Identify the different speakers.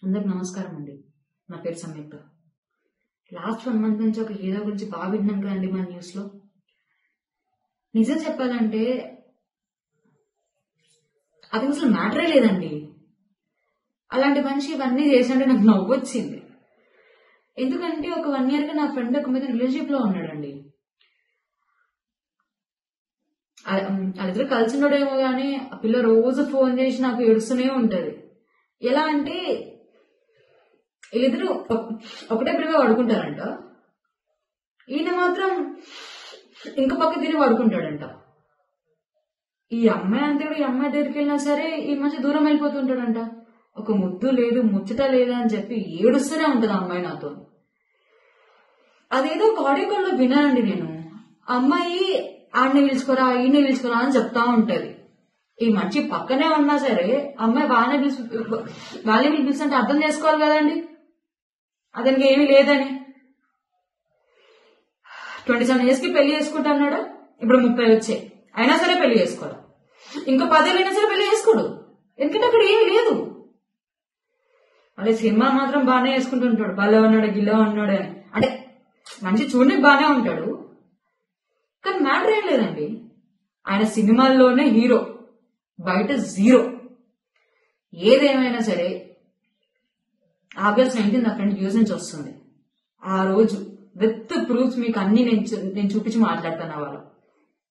Speaker 1: అందరికి నమస్కారం అండి. నా పేరు సంయుక్త. లాస్ట్ 1 మంత్ నుంచి ఒక హీరో గురించి బాగా విన్నాం కదండి మన న్యూస్ లో. నిజం చెప్పాలంటే అది అసలు మ్యాటరే లేదండి. అలాంటి మనిషి ఇవన్నీ చేసినట్టు నాకు నవ్వు వచ్చింది. ఎందుకంటే ఒక 1 year గా నా ఫ్రెండ్ ఒక మీద రిలేషన్షిప్ లో ఉన్నాడండి. వాళ్ళిద్దరు కలిసి ఉండడేమో గానీ ఆ పిల్ల రోజు ఫోన్ చేసి నాకు ఏడుస్తూనే ఉంటది. ఎలా అంటే వీళ్ళిద్దరు ఒకటే ప్రిగా పడుకుంటారంట. ఈయన మాత్రం ఇంక పక్క తిరిగి పడుకుంటాడంట. ఈ అమ్మాయి అంతే కూడా ఈ అమ్మాయి దగ్గరికి వెళ్ళినా సరే ఈ మనిషి దూరం వెళ్ళిపోతుంటాడంట. ఒక ముద్దు లేదు ముచ్చట లేదు అని చెప్పి ఏడుస్తూనే ఉంటది ఆ అమ్మాయి నాతో. అదేదో ఆడియో కాల్ లో విన్నానండి నేను. అమ్మాయి ఆడిని పిలుచుకోరా ఈయన్ని పిలుచుకోరా అని చెప్తా ఉంటది. ఈ మనిషి పక్కనే ఉన్నా సరే అమ్మాయి వాళ్ళని పిలిపిస్తుంటే అర్థం చేసుకోవాలి కదండి అతనికి ఏమీ లేదని. 27 years కి పెళ్లి చేసుకుంటా అన్నాడు. ఇప్పుడు 30 వచ్చాయి అయినా సరే పెళ్లి చేసుకోడు. ఇంకో 10 ఏళ్ళు అయినా సరే పెళ్లి చేసుకోడు. ఎందుకంటే అక్కడ ఏమీ లేదు. అదే సినిమా మాత్రం బాగానే వేసుకుంటుంటాడు. బల్ల ఉన్నాడు గిల్ల ఉన్నాడు అని. అంటే మనిషి చూడడానికి బాగానే ఉంటాడు కానీ మ్యాటర్ ఏం లేదండి. ఆయన సినిమాల్లోనే హీరో, బయట జీరో. ఏదేమైనా సరే August 19 నా ఫ్రెండ్ యూస్ నుంచి వస్తుంది. ఆ రోజు విత్ ప్రూఫ్స్ మీకు అన్ని నేను చూపించి మాట్లాడతాను వాళ్ళ